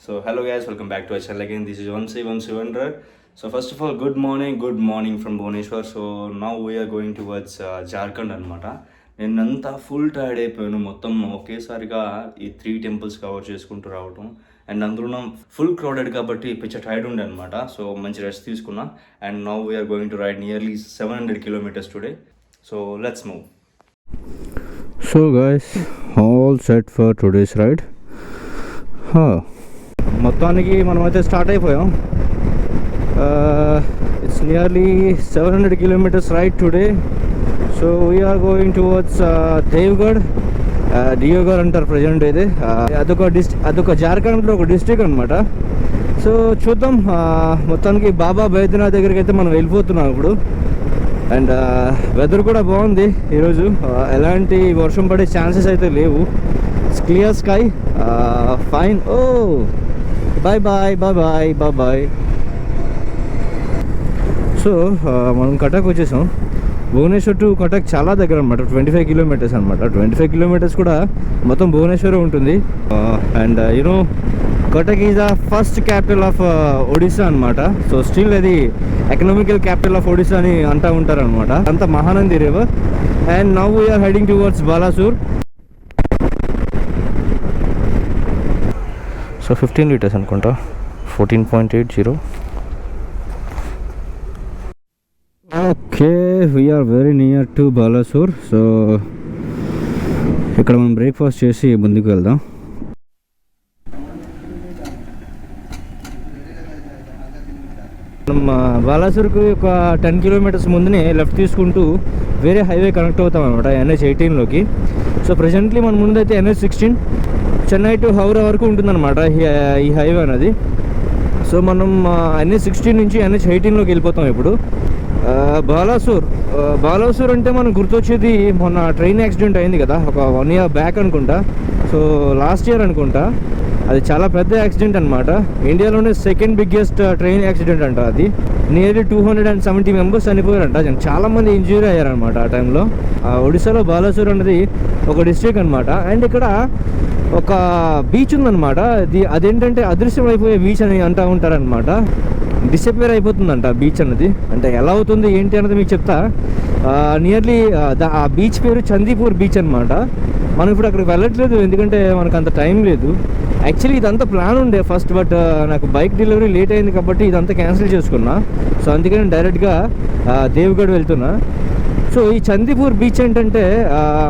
So hello guys, welcome back to our channel again. This is Vansi Vendra. So first of all, good morning from Bhubaneswar. So now we are going towards Jharkhand అనమాట. నేనంతా full tired అయిపోయాను. మొత్తం ఒకేసారిగా ఈ 3 temples cover చేసుకుంటూ రావటం and అందులో full crowded కాబట్టి పిచ్చ టైర్డ్ ఉండే అనమాట. సో మంచి రెస్ట్ తీసుకున్నా and now we're going to ride nearly 700 kilometers today. So let's move. So guys, all set for today's ride. మొత్తానికి మనమైతే స్టార్ట్ అయిపోయాం. It's nearly 700 kilometers ride today. So we're going towards Deogarh. Deogarh అంటారు present అయితే. అదొక జార్ఖండ్లో ఒక district అనమాట. So చూద్దాం. మొత్తానికి బాబా బైద్యనాథ్ దగ్గరికి అయితే మనం వెళ్ళిపోతున్నాం ఇప్పుడు. అండ్ వెదర్ కూడా బాగుంది ఈరోజు. ఎలాంటి వర్షం పడే ఛాన్సెస్ అయితే లేవు. It's clear sky. Fine. Oh boy boy boy boy boy boy. So మనం కటక్ వచ్చేసాం. భువనేశ్వర్ టు కటక్ చాలా దగ్గర అనమాట. 25 kilometers అనమాట. 25 kilometers కూడా మొత్తం భువనేశ్వర్ ఉంటుంది. And you know Cuttack is the first capital of Odisha అనమాట. సో స్టిల్ అది ఎకనామికల్ క్యాపిటల్ ఆఫ్ ఒడిస్సా అని అంటూ ఉంటారు అనమాట. అంత Mahanadi river. And now we're heading towards Balasore. So 15 liters అనుకుంటా. 14.80. Okay, we're very near to Balasore. So ఇక్కడ మనం బ్రేక్ఫాస్ట్ చేసి ముందుకు వెళ్దాం. మనం బాలాసూర్కి ఒక 10 kilometers ముందునే లెఫ్ట్ తీసుకుంటూ వేరే హైవే కనెక్ట్ అవుతాం అనమాట, NH18లోకి. సో ప్రజెంట్లీ మన ముందైతే NH16 చెన్నై టు హౌరా వరకు ఉంటుందన్నమాట ఈ హైవే అనేది. సో మనం NH16 నుంచి NH18లోకి వెళ్ళిపోతాం ఇప్పుడు. బాలాసూర్ అంటే మనకు గుర్తొచ్చేది మొన్న ట్రైన్ యాక్సిడెంట్ అయింది కదా, ఒక 1 year బ్యాక్ అనుకుంటా. సో లాస్ట్ ఇయర్ అనుకుంటా. అది చాలా పెద్ద యాక్సిడెంట్ అనమాట. ఇండియాలోనే సెకండ్ బిగ్గెస్ట్ ట్రైన్ యాక్సిడెంట్ అంట. అది నియర్లీ 270 members చనిపోయారంట. చాలామంది ఇంజూరీ అయ్యారనమాట ఆ టైంలో. ఒడిశాలో బాలాసూర్ అనేది ఒక డిస్ట్రిక్ట్ అనమాట. అండ్ ఇక్కడ ఒక బీచ్ ఉందన్నమాట. అదేంటంటే అదృశ్యం అయిపోయే బీచ్ అని అంటూ ఉంటారనమాట. డిసపియర్ అయిపోతుందంట బీచ్ అన్నది. అంటే ఎలా అవుతుంది ఏంటి అన్నది మీకు చెప్తా. నియర్లీ ఆ బీచ్ పేరు చందీపూర్ బీచ్ అనమాట. మనం ఇప్పుడు అక్కడికి వెళ్ళట్లేదు ఎందుకంటే మనకు అంత టైం లేదు. యాక్చువల్లీ ఇదంతా ప్లాన్ ఉండే ఫస్ట్, బట్ నాకు బైక్ డెలివరీ లేట్ అయింది కాబట్టి ఇదంతా క్యాన్సిల్ చేసుకున్నా. సో అందుకే నేను డైరెక్ట్గా దేవ్గఢ్ వెళ్తున్నా. సో ఈ చందీపూర్ బీచ్ ఏంటంటే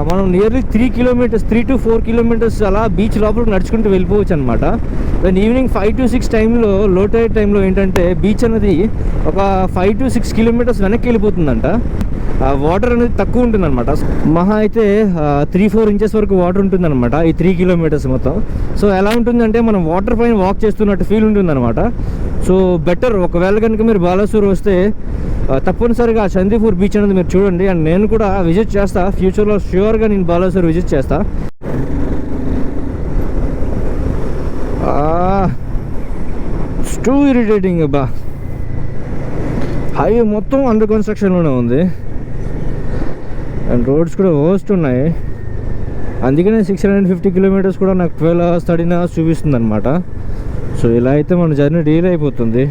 మనం నియర్లీ 3 to 4 kilometers అలా బీచ్ లోపలికి నడుచుకుంటూ వెళ్ళిపోవచ్చు అనమాట. దెన్ ఈవినింగ్ 5 to 6 టైంలో, లో టైడ్ టైంలో ఏంటంటే బీచ్ అనేది ఒక 5 to 6 kilometers వెనక్కి వెళ్ళిపోతుందంట. వాటర్ అనేది తక్కువ ఉంటుంది అనమాట. మహా అయితే 3-4 inches వరకు వాటర్ ఉంటుంది అనమాట ఈ 3 kilometers మొత్తం. సో ఎలా ఉంటుందంటే మనం వాటర్ పైన వాక్ చేస్తున్నట్టు ఫీల్ ఉంటుంది అనమాట. సో బెటర్ ఒకవేళ కనుక మీరు బాలాసూర్ వస్తే తప్పనిసరిగా చందీపూర్ బీచ్ అనేది మీరు చూడండి. అండ్ నేను కూడా విజిట్ చేస్తా ఫ్యూచర్లో. ష్యూర్గా నేను బాలాసూర్ విజిట్ చేస్తా. ఇట్స్ టూ ఇరిటేటింగ్ అబ్బా. హైవే మొత్తం అండర్ కన్స్ట్రక్షన్లోనే ఉంది అండ్ రోడ్స్ కూడా వర్స్ట్ ఉన్నాయి. అందుకనే 650 kilometers కూడా నాకు 12 hours 13 hours చూపిస్తుంది అనమాట. సో ఇలా అయితే మన జర్నీ డీల్ అయిపోతుంది.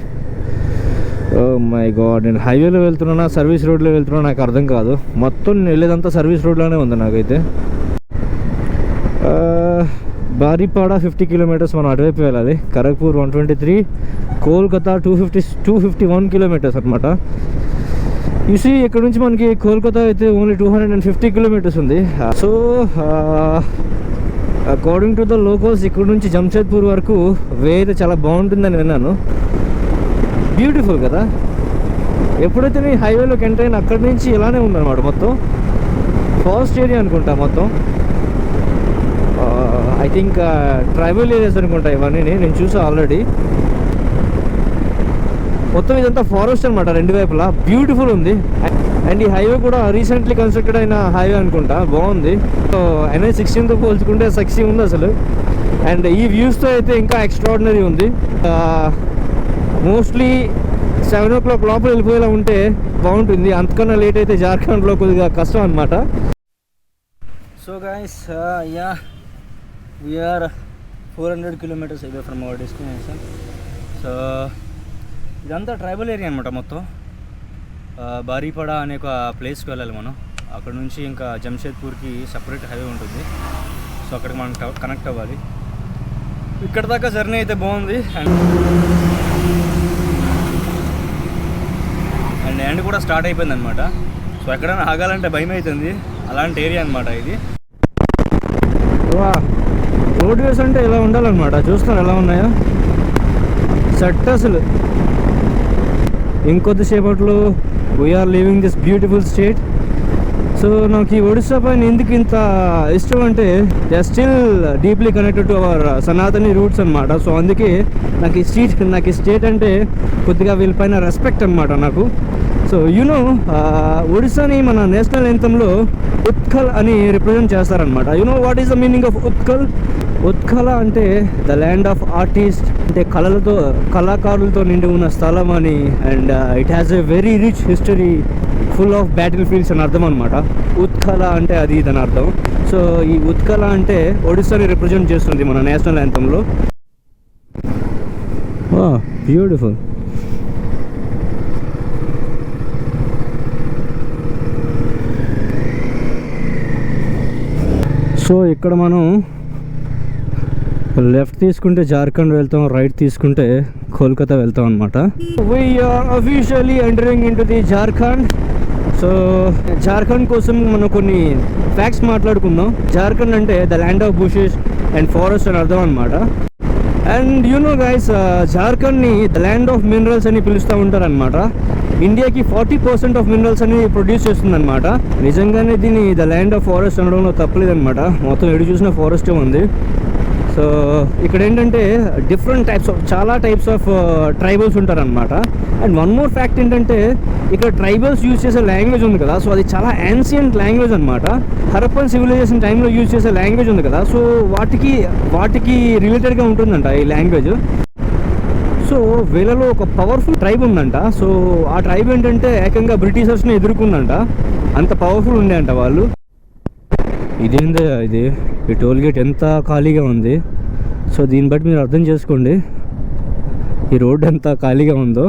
ఓ మై గాడ్, నేను హైవేలో వెళ్తున్నా సర్వీస్ రోడ్లో వెళ్తున్నా నాకు అర్థం కాదు. మొత్తం వెళ్ళేదంతా సర్వీస్ రోడ్లోనే ఉంది నాకైతే. బారిపాడ 50 kilometers మనం అటువైపు వెళ్ళాలి. ఖరగ్పూర్ 123, కోల్కతా 251 kilometers అనమాట. యూసీ ఇక్కడ నుంచి మనకి కోల్కతా అయితే ఓన్లీ 250 kilometers ఉంది. So according to the locals ఇక్కడ నుంచి జంషెడ్పూర్ వరకు వే అయితే చాలా బాగుంటుందని విన్నాను. బ్యూటిఫుల్ కదా. ఎప్పుడైతే నేను హైవేలోకి ఎంటర్ అయినా అక్కడి నుంచి ఇలానే ఉందన్నమాట. మొత్తం ఫారెస్ట్ ఏరియా అనుకుంటా మొత్తం. ఐ థింక్ ట్రైబల్ ఏరియాస్ అనుకుంటా ఇవన్నీ. నేను చూసా ఆల్రెడీ. మొత్తం ఇదంతా ఫారెస్ట్ అనమాట రెండు వైపులా. బ్యూటిఫుల్ ఉంది. అండ్ ఈ హైవే కూడా రీసెంట్లీ కన్స్ట్రక్టెడ్ అయిన హైవే అనుకుంటా. బాగుంది. సో NH16తో పోల్చుకుంటే సెక్సీ ఉంది అసలు. అండ్ ఈ వ్యూస్తో అయితే ఇంకా ఎక్స్ట్రాడినరీ ఉంది. మోస్ట్లీ 7 o'clock లోపల వెళ్ళిపోయేలా ఉంటే బాగుంటుంది. అంతకన్నా లేట్ అయితే జార్ఖండ్లో కొద్దిగా కష్టం అనమాట. So guys, we are 400 kilometers away from our destination. So ఇదంతా ట్రైబల్ ఏరియా అనమాట మొత్తం. బారీపడ అనే ఒక ప్లేస్కి వెళ్ళాలి మనం. అక్కడ నుంచి ఇంకా జంషేద్పూర్కి సపరేట్ హైవే ఉంటుంది. సో అక్కడికి మనం కనెక్ట్ అవ్వాలి. ఇక్కడ దాకా జర్నీ అయితే బాగుంది అండ్ ఎండ్ కూడా స్టార్ట్ అయిపోయింది అనమాట. సో ఎక్కడైనా ఆగాలంటే భయం అవుతుంది, అలాంటి ఏరియా అనమాట ఇది. రోడ్ వేస్ అంటే ఇలా ఉండాలన్నమాట. చూస్తారు ఎలా ఉన్నాయో సెట్ అసలు. ఇంకొద్దిసేపట్లో we're leaving this beautiful state. So నాకు ఈ ఒడిస్సా పైన ఎందుకు ఇంత ఇష్టం అంటే they are still deeply connected to our Sanatani roots అనమాట. సో అందుకే నాకు ఈ స్టేట్ అంటే కొద్దిగా వీళ్ళపైన రెస్పెక్ట్ అనమాట నాకు. సో యూనో ఒడిస్సాని మన నేషనల్ యాంథమ్లో ఉత్కల్ అని రిప్రజెంట్ చేస్తారనమాట. You know what is the meaning of Utkal? Utkala అంటే ద ల్యాండ్ ఆఫ్ ఆర్టిస్ట్, అంటే కళాకారులతో నిండి ఉన్న స్థలం అని. And it has a very rich history, full of battle fields అని అర్థం అనమాట. ఉత్కల అంటే అది ఇదని అర్థం. సో ఈ ఉత్కల అంటే ఒడిస్సాని రిప్రజెంట్ చేస్తుంది మన నేషనల్ యాంథమ్లో. బ్యూటిఫుల్. సో ఇక్కడ మనం లెఫ్ట్ తీసుకుంటే జార్ఖండ్ వెళ్తాం, రైట్ తీసుకుంటే కోల్కతా వెళ్తాం అనమాట. We're officially entering in to the Jharkhand. So Jharkhand కోసం మనం కొన్ని ఫ్యాక్ట్స్ మాట్లాడుకుందాం. జార్ఖండ్ అంటే the land of bushes and forest అని అర్థం అనమాట. అండ్ యూనో గైస్, జార్ఖండ్ని ద ల్యాండ్ ఆఫ్ మినరల్స్ అని పిలుస్తూ ఉంటారనమాట. ఇండియాకి 40% ఆఫ్ మినరల్స్ అని ప్రొడ్యూస్ చేస్తుంది అనమాట. నిజంగానే దీన్ని ద ల్యాండ్ ఆఫ్ ఫారెస్ట్ అనడంలో తప్పలేదనమాట. మొత్తం ఎడు చూసిన ఫారెస్టే ఉంది. సో ఇక్కడ ఏంటంటే చాలా టైప్స్ ఆఫ్ ట్రైబల్స్ ఉంటారనమాట. అండ్ వన్ మోర్ ఫ్యాక్ట్ ఏంటంటే ఇక్కడ ట్రైబల్స్ యూజ్ చేసే లాంగ్వేజ్ ఉంది కదా, సో అది చాలా యాన్సియంట్ లాంగ్వేజ్ అనమాట. హరప్పన్ సివిలైజేషన్ టైంలో యూజ్ చేసే లాంగ్వేజ్ ఉంది కదా, సో వాటికి రిలేటెడ్గా ఉంటుందంట ఈ లాంగ్వేజ్. సో వీళ్ళలో ఒక పవర్ఫుల్ ట్రైబ్ ఉందంట. సో ఆ ట్రైబ్ ఏంటంటే ఏకంగా బ్రిటిషర్స్ని ఎదుర్కొందంట, అంత పవర్ఫుల్ ఉండే అంట వాళ్ళు. ఇదేందే ఇది, ఈ టోల్ గేట్ ఎంత ఖాళీగా ఉంది. సో దీన్ని బట్టి మీరు అర్థం చేసుకోండి ఈ రోడ్ ఎంత ఖాళీగా ఉందో.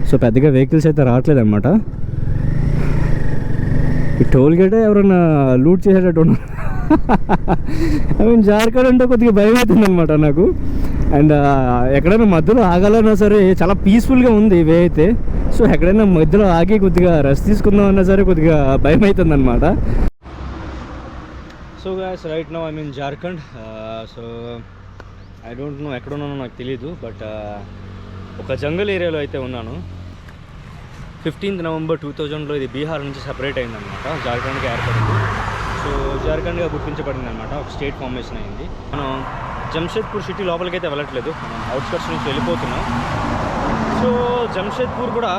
సో పెద్దగా వెహికల్స్ అయితే రావట్లేదు అనమాట. ఈ టోల్ గేటే ఎవరైనా లూట్ చేసేటట్టు ఉన్నారు. ఐ మీన్ జార్ఖండ్ అంటే కొద్దిగా భయం అవుతుంది అనమాట నాకు. అండ్ ఎక్కడైనా మధ్యలో ఆగాలన్నా సరే చాలా పీస్ఫుల్గా ఉంది వే అయితే. సో ఎక్కడైనా మధ్యలో ఆగి కొద్దిగా రెస్ట్ తీసుకుందాం అన్నా సరే కొద్దిగా భయం అవుతుంది అనమాట. So guys, right now I mean Jharkhand. So I don't know ఎక్కడ ఉన్నానో నాకు తెలీదు, బట్ ఒక జంగల్ ఏరియాలో అయితే ఉన్నాను. 15th November 2000లో ఇది బీహార్ నుంచి సపరేట్ అయిందనమాట, జార్ఖండ్కి ఏర్పడింది. సో జార్ఖండ్గా గుర్తించబడింది అనమాట, ఒక స్టేట్ ఫార్మేషన్ అయింది. మనం జంషేద్పూర్ సిటీ లోపలికి అయితే వెళ్ళట్లేదు, మనం అవుట్స్కట్స్ నుంచి వెళ్ళిపోతున్నాం. సో జంషేద్పూర్ కూడా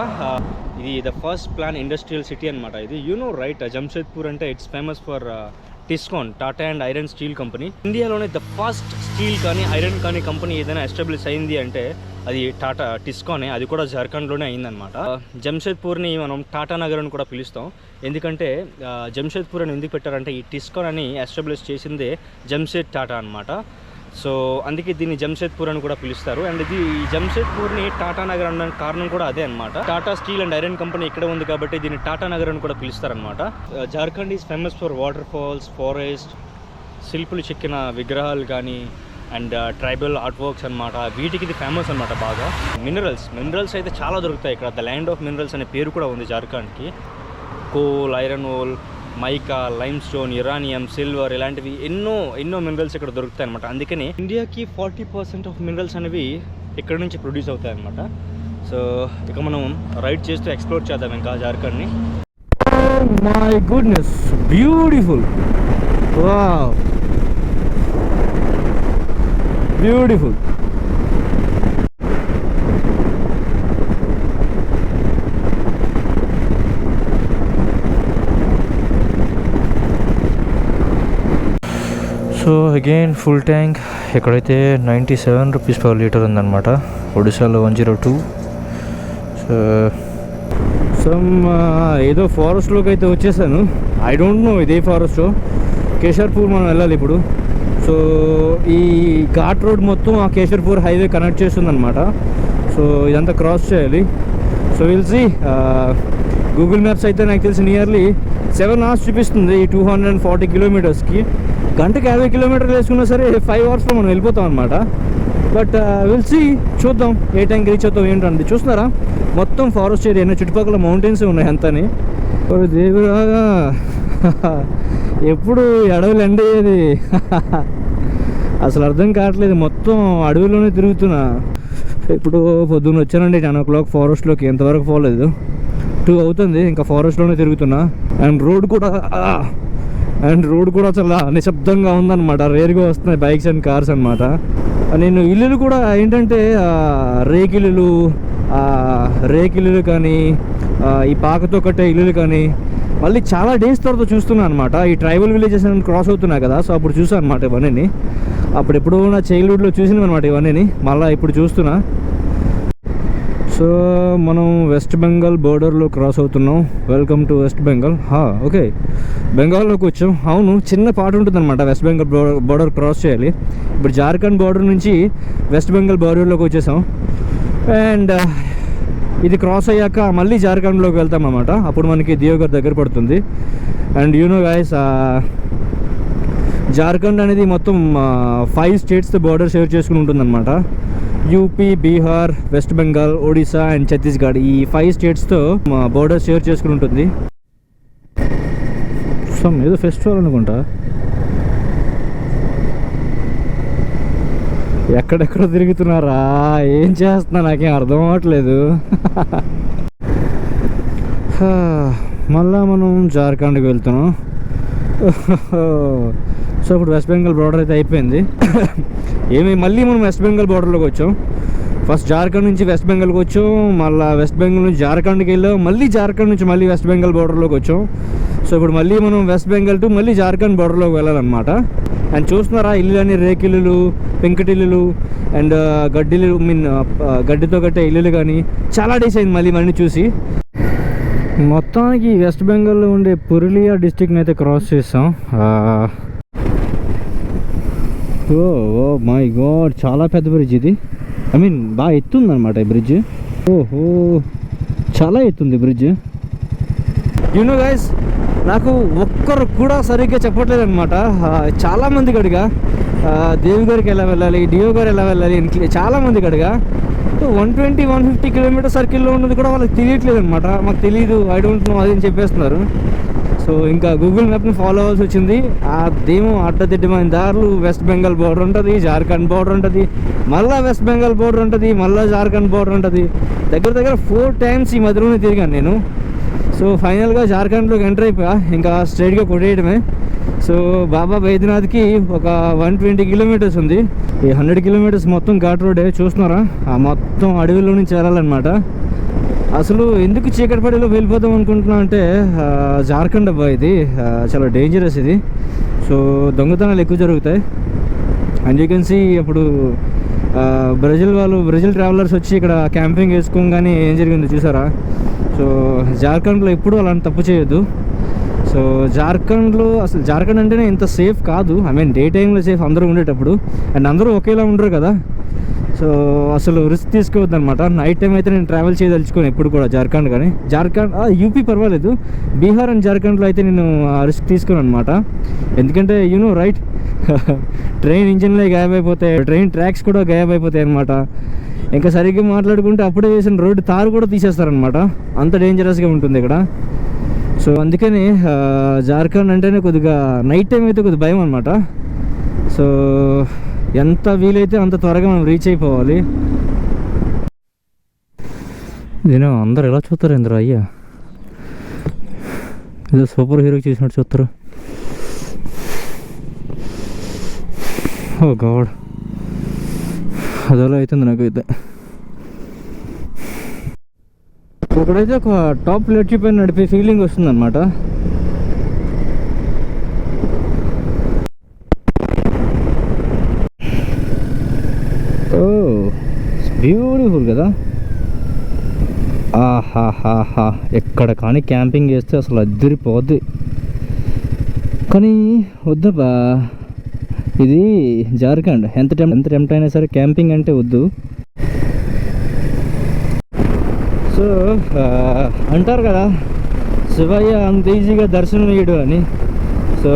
ఇది the first plan industrial city అనమాట. ఇది యూనో రైట్, జంషేద్పూర్ అంటే it's famous for టిస్కాన్, Tata and iron steel company. ఇండియాలోనే ద ఫస్ట్ స్టీల్ కానీ ఐరన్ కానీ కంపెనీ ఏదైనా ఎస్టాబ్లిష్ అయింది అంటే అది టాటా టిస్కానే. అది కూడా జార్ఖండ్లోనే అయిందనమాట. జంషేద్పూర్ని మనం టాటా నగర్ అని కూడా పిలుస్తాం. ఎందుకంటే జంషేద్పూర్ అని ఎందుకు పెట్టారంటే ఈ టిస్కాన్ అని ఎస్టాబ్లిష్ చేసిందే జంషేద్ టాటా అనమాట. సో అందుకే దీన్ని జంషేద్పూర్ అని కూడా పిలుస్తారు. అండ్ ఇది ఈ జంషేద్పూర్ని టాటా నగర్ అనడానికి కారణం కూడా అదే అనమాట. Tata steel and iron company ఇక్కడ ఉంది కాబట్టి దీన్ని టాటా నగర్ అని కూడా పిలుస్తారనమాట. Jharkhand is famous for water falls, forest, శిల్పులు చెక్కిన విగ్రహాలు కానీ అండ్ ట్రైబల్ ఆర్ట్ వర్క్స్ అనమాట. వీటికి ఇది ఫేమస్ అనమాట బాగా. మినరల్స్ అయితే చాలా దొరుకుతాయి ఇక్కడ. ద ల్యాండ్ ఆఫ్ మినరల్స్ అనే పేరు కూడా ఉంది జార్ఖండ్కి. Coal, iron ore, mica, limestone, uranium, silver ఇలాంటివి ఎన్నో మినరల్స్ ఇక్కడ దొరుకుతాయి అనమాట. అందుకని ఇండియాకి 40% ఆఫ్ మినరల్స్ అనేవి ఇక్కడ నుంచి ప్రొడ్యూస్ అవుతాయి అనమాట. సో ఇక మనం రైడ్ చేస్తూ ఎక్స్ప్లోర్ చేద్దాం ఇంకా జార్ఖండ్ని. My goodness, beautiful, wow, beautiful. So again full tank. ఎక్కడైతే 97 రూపీస్ పర్ లీటర్ ఉందన్నమాట, ఒడిశాలో 102. సో ఏదో ఫారెస్ట్లోకి అయితే వచ్చేసాను. ఐ డోంట్ నో ఇదే ఫారెస్ట్. కేశర్పూర్ మనం వెళ్ళాలి ఇప్పుడు. సో ఈ ఘాట్ రోడ్ మొత్తం ఆ కేశర్పూర్ హైవే కనెక్ట్ చేస్తుంది అనమాట. సో ఇదంతా క్రాస్ చేయాలి. సో విల్సి గూగుల్ మ్యాప్స్ అయితే నాకు తెలిసి నియర్లీ 7 hours చూపిస్తుంది ఈ 240 కిలోమీటర్స్కి. గంటకి 50 కిలోమీటర్లు వేసుకున్నా సరే 5 hours మనం వెళ్ళిపోతాం అనమాట. బట్ విల్సి చూద్దాం ఏ టైంకి రీచ్ అవుతాం ఏంటంటే. చూస్తున్నారా మొత్తం ఫారెస్ట్ ఏరియా, చుట్టుపక్కల మౌంటైన్స్ ఉన్నాయి అంతని. దేవుడా ఎప్పుడు అడవులు ఎండ్ అయ్యేది అసలు అర్థం కావట్లేదు. మొత్తం అడవిలోనే తిరుగుతున్నా. ఇప్పుడు పొద్దున్న వచ్చానండి 10 o'clock ఫారెస్ట్లోకి. ఎంతవరకు పోలేదు, 2 అవుతుంది ఇంకా ఫారెస్ట్లోనే తిరుగుతున్నా. అండ్ రోడ్ కూడా చాలా నిశ్శబ్దంగా ఉందన్నమాట. రేర్గా వస్తున్నాయి బైక్స్ అండ్ కార్స్ అనమాట. నేను ఇల్లులు కూడా ఏంటంటే రేకిల్లులు కానీ ఈ పాకతో కట్టే ఇల్లులు కానీ మళ్ళీ చాలా డేస్ తర్వాత చూస్తున్నాను అనమాట. ఈ ట్రైబల్ విలేజెస్ క్రాస్ అవుతున్నా కదా, సో అప్పుడు చూసాను అనమాట ఇవన్నీ. అప్పుడెప్పుడు నా చైల్డ్హుడ్లో చూసినాం అనమాట ఇవన్నీ, మళ్ళీ ఇప్పుడు చూస్తున్నా. సో మనం వెస్ట్ బెంగాల్ బోర్డర్లో క్రాస్ అవుతున్నాం. Welcome to West Bengal. Okay, బెంగాల్లోకి వచ్చాం. అవును, చిన్న పాట ఉంటుంది అనమాట వెస్ట్ బెంగాల్ బోర్డర్ క్రాస్ చేయాలి. ఇప్పుడు జార్ఖండ్ బోర్డర్ నుంచి వెస్ట్ బెంగాల్ బోర్డర్లోకి వచ్చేసాం. అండ్ ఇది క్రాస్ అయ్యాక మళ్ళీ జార్ఖండ్లోకి వెళ్తాం అన్నమాట. అప్పుడు మనకి దియోఘర్ దగ్గర పడుతుంది. అండ్ యూనో గైస్, జార్ఖండ్ అనేది మొత్తం 5 స్టేట్స్తో బోర్డర్ షేర్ చేసుకుని ఉంటుందన్నమాట. UP, Bihar, west Bengal, Odisha and Chhattisgarh, ఈ 5 స్టేట్స్తో బోర్డర్ షేర్ చేసుకుని ఉంటుంది. ఏదో ఫెస్టివల్ అనుకుంటా. ఎక్కడెక్కడ తిరుగుతున్నారా, ఏం చేస్తున్నా నాకేం అర్థం అవ్వట్లేదు. మళ్ళా మనం జార్ఖండ్కి వెళ్తున్నాం. సో ఇప్పుడు వెస్ట్ బెంగాల్ బోర్డర్ అయితే అయిపోయింది. మళ్ళీ మనం వెస్ట్ బెంగాల్ బోర్డర్లోకి వచ్చాం. ఫస్ట్ జార్ఖండ్ నుంచి వెస్ట్ బెంగాల్కి వచ్చాం, మళ్ళీ వెస్ట్ బెంగాల్ నుంచి జార్ఖండ్కి వెళ్ళాం, మళ్ళీ జార్ఖండ్ నుంచి మళ్ళీ వెస్ట్ బెంగాల్ బోర్డర్లోకి వచ్చాం. సో ఇప్పుడు మళ్ళీ మనం వెస్ట్ బెంగాల్ టు మళ్ళీ జార్ఖండ్ బోర్డర్లోకి వెళ్ళాలన్నమాట. అండ్ చూస్తున్నారా ఇల్లులన్నీ రేకిల్లులు, పెంకుటిల్లులు అండ్ గడ్డితో కట్టే ఇల్లులు కానీ చాలా డేస్ అయింది మళ్ళీ చూసి. మొత్తానికి వెస్ట్ బెంగాల్లో ఉండే పురులియా డిస్టిక్ని అయితే క్రాస్ చేసాం. ఓ మై గాడ్, చాలా పెద్ద బ్రిడ్జ్ ఇది. బాగా ఎత్తుంది అనమాట ఈ బ్రిడ్జ్. ఓహో, చాలా ఎత్తుంది బ్రిడ్జ్. యూనో గైస్, నాకు ఒక్కరు కూడా సరిగ్గా చెప్పట్లేదు అనమాట. చాలామందికి అడిగా దేవిగారికి ఎలా వెళ్ళాలి, డియోగారు ఎలా వెళ్ళాలి అని చాలామందికి అడిగా. 120-150 కిలోమీటర్ సర్కిల్లో ఉన్నది కూడా వాళ్ళకి తెలియట్లేదు అనమాట. మాకు తెలియదు, ఐ డోంట్ నో అది అని చెప్పేస్తున్నారు. సో ఇంకా గూగుల్ మ్యాప్ని ఫాలో అవ్వాల్సి వచ్చింది. అదేమో అడ్డదిడ్డమైన దారులు, వెస్ట్ బెంగాల్ బోర్డర్ ఉంటుంది, జార్ఖండ్ బోర్డర్ ఉంటుంది, మళ్ళీ వెస్ట్ బెంగాల్ బోర్డర్ ఉంటుంది, మళ్ళీ జార్ఖండ్ బోర్డర్ ఉంటుంది. దగ్గర 4 times ఈ మధ్యలోనే తిరిగాను నేను. సో ఫైనల్గా జార్ఖండ్లోకి ఎంటర్ అయిపోయా. ఇంకా స్ట్రైట్గా కొట్టేయడమే. సో బాబా బైద్యనాథ్కి ఒక 120 కిలోమీటర్స్ ఉంది. ఈ 100 కిలోమీటర్స్ మొత్తం ఘాట్ రోడే. చూస్తున్నారా, ఆ మొత్తం అడవిలో నుంచి చేరాలన్నమాట. అసలు ఎందుకు చీకటిపడిలో వెళ్ళిపోదాం అనుకుంటున్నా అంటే జార్ఖండ్ అబ్బా ఇది చాలా డేంజరస్ ఇది. సో దొంగతనాలు ఎక్కువ జరుగుతాయి. అండ్ యూ కెన్ సీ అప్పుడు బ్రెజిల్ ట్రావెలర్స్ వచ్చి ఇక్కడ క్యాంపింగ్ వేసుకోగానే ఏం జరిగిందో చూసారా. సో జార్ఖండ్లో ఎప్పుడూ అలాంటి తప్పు చేయొద్దు. సో అసలు జార్ఖండ్ అంటేనే ఇంత సేఫ్ కాదు. డే టైంలో సేఫ్ అందరూ ఉండేటప్పుడు. అండ్ అందరూ ఒకేలా ఉండరు కదా. సో అసలు రిస్క్ తీసుకోవద్దు అనమాట. నైట్ టైం అయితే నేను ట్రావెల్ చేయదలుచుకోను ఎప్పుడు కూడా జార్ఖండ్. కానీ యూపీ పర్వాలేదు, బీహార్ అండ్ జార్ఖండ్లో అయితే నేను రిస్క్ తీసుకోను అనమాట. ఎందుకంటే యూనో రైట్, ట్రైన్ ఇంజిన్లే గాయమైపోతాయి, ట్రైన్ ట్రాక్స్ కూడా గాయమైపోతాయి అనమాట. ఇంకా సరిగ్గా మాట్లాడుకుంటే అప్పుడే వేసిన రోడ్డు తారు కూడా తీసేస్తారనమాట. అంత డేంజరస్గా ఉంటుంది ఇక్కడ. సో అందుకని జార్ఖండ్ అంటేనే కొద్దిగా నైట్ టైం అయితే కొద్దిగా భయం అనమాట. సో ఎంత వీలైతే అంత త్వరగా మనం రీచ్ అయిపోవాలి. నేను అందరు ఎలా చూస్తారు అందరూ, అయ్యా ఏదో సూపర్ హీరోకి చూసినట్టు చూస్తారు. ఓ గాడ్, అదోలా అవుతుంది నాకైతే. ఒకడైతే ఒక టాప్ ప్లేట్ పైన నడిపే ఫీలింగ్ వస్తుంది అనమాట. ఓ బ్యూటిఫుల్ కదా. ఆహాహాహా, ఎక్కడ కానీ క్యాంపింగ్ చేస్తే అసలు అద్దరిపోద్ది. కానీ వద్దబ్బా, ఇది జార్ఖండ్. ఎంత టెంప్ట్ అయినా సరే క్యాంపింగ్ అంటే వద్దు. సో అంటారు కదా శివయ్య అంత ఈజీగా దర్శనం ఇయ్యడు అని. సో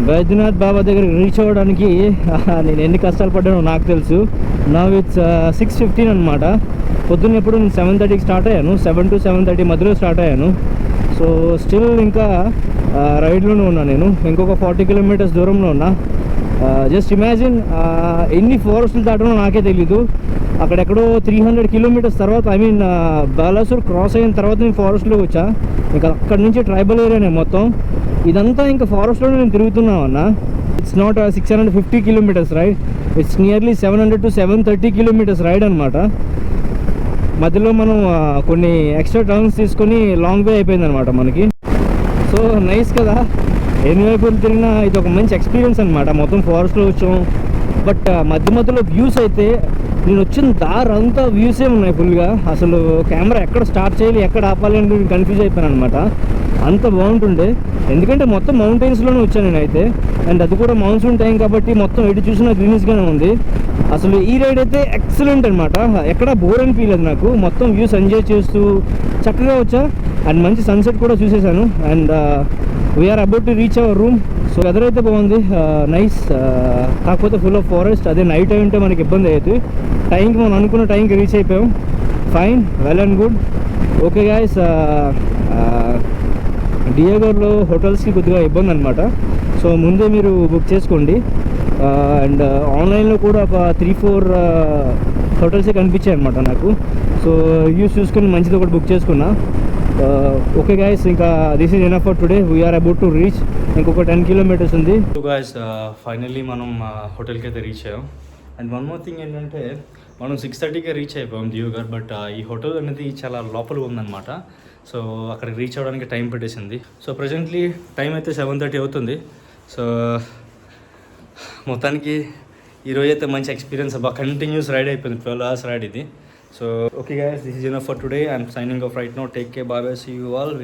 బైద్యనాథ్ బాబా దగ్గరికి రీచ్ అవ్వడానికి నేను ఎన్ని కష్టాలు పడ్డానో నాకు తెలుసు. నా విత్ 6:15 అనమాట. పొద్దున్న ఎప్పుడు నేను 7:30కి స్టార్ట్ అయ్యాను. 7 to 7:30 మధ్యలో స్టార్ట్ అయ్యాను. సో స్టిల్ ఇంకా రైడ్లోనే ఉన్నా. నేను ఇంకొక 40 కిలోమీటర్స్ దూరంలో ఉన్నా. జస్ట్ ఇమాజిన్ ఎన్ని ఫారెస్ట్లు దాటనో నాకే తెలీదు. అక్కడెక్కడో 300 కిలోమీటర్స్ తర్వాత బాలాసూర్ క్రాస్ అయిన తర్వాత నేను ఫారెస్ట్లోకి వచ్చా. ఇంకా అక్కడి నుంచి ట్రైబల్ ఏరియానే మొత్తం. ఇదంతా ఇంకా ఫారెస్ట్లోనే నేను తిరుగుతున్నాం అన్న. It's not 650 kilometres ride, it's nearly 700 to 730 kilometres ride అనమాట. మధ్యలో మనం కొన్ని ఎక్స్ట్రా టర్న్స్ తీసుకొని లాంగ్ వే అయిపోయింది అనమాట మనకి. సో నైస్ కదా, ఎన్ని వైపులు తిరిగినా ఇది ఒక మంచి ఎక్స్పీరియన్స్ అనమాట. మొత్తం ఫారెస్ట్లో వచ్చాం. బట్ మధ్యలో వ్యూస్ అయితే నేను వచ్చిన దారి అంతా వ్యూసే ఉన్నాయి ఫుల్గా. అసలు కెమెరా ఎక్కడ స్టార్ట్ చేయాలి ఎక్కడ ఆపాలి అని నేను కన్ఫ్యూజ్ అయిపోయాను అనమాట. అంత బాగుంటుండే, ఎందుకంటే మొత్తం మౌంటైన్స్లోనే వచ్చాను నేనైతే. అండ్ అది కూడా మాన్సూన్ టైం కాబట్టి మొత్తం ఎటు చూసినా గ్రీనిష్గానే ఉంది. అసలు ఈ రైడ్ అయితే ఎక్సలెంట్ అనమాట. ఎక్కడ బోర్ అనిపించలేదు నాకు. మొత్తం వ్యూస్ ఎంజాయ్ చేస్తూ చక్కగా వచ్చా. అండ్ మంచి సన్సెట్ కూడా చూసేసాను. And we're about to reach our room. So weather అయితే బాగుంది, నైస్. కాకపోతే ఫుల్ ఆఫ్ ఫారెస్ట్. అదే నైట్ అయి ఉంటే మనకి ఇబ్బంది అవుతుంది. టైంకి మనం అనుకున్న టైంకి రీచ్ అయిపోయాం. Fine, well and good. Okay guys, డియాగోర్లో హోటల్స్కి కొద్దిగా ఇబ్బంది అనమాట. సో ముందే మీరు బుక్ చేసుకోండి. అండ్ ఆన్లైన్లో కూడా ఒక 3-4 హోటల్సే కనిపించాయి అనమాట నాకు. సో రివ్యూస్ చూసుకొని మంచిది ఒకటి బుక్ చేసుకున్నా. ఓకే గాయస్, ఇంకా this is enough for today. We're about to reach. ఇంకొక 10 కిలోమీటర్స్ ఉంది. సో గాయస్, ఫైనల్లీ మనం హోటల్కి అయితే రీచ్ అయ్యాం. అండ్ వన్ మోర్ థింగ్ ఏంటంటే మనం 6:30కే రీచ్ అయిపోయాం దియోగర్. బట్ ఈ హోటల్ అనేది చాలా లోపల ఉందన్నమాట. సో అక్కడికి రీచ్ అవ్వడానికి టైం పెట్టేసింది. సో ప్రజెంట్లీ టైం అయితే 7:30 అవుతుంది. సో మొత్తానికి ఈరోజు అయితే మంచి ఎక్స్పీరియన్స్ అబ్బా. కంటిన్యూస్ రైడ్ అయిపోయింది, 12 hours రైడ్ ఇది. So okay guys, this is enough for today. I'm signing off right now. Take care, bye bye, see you all.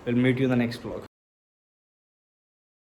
Will meet you in the next vlog.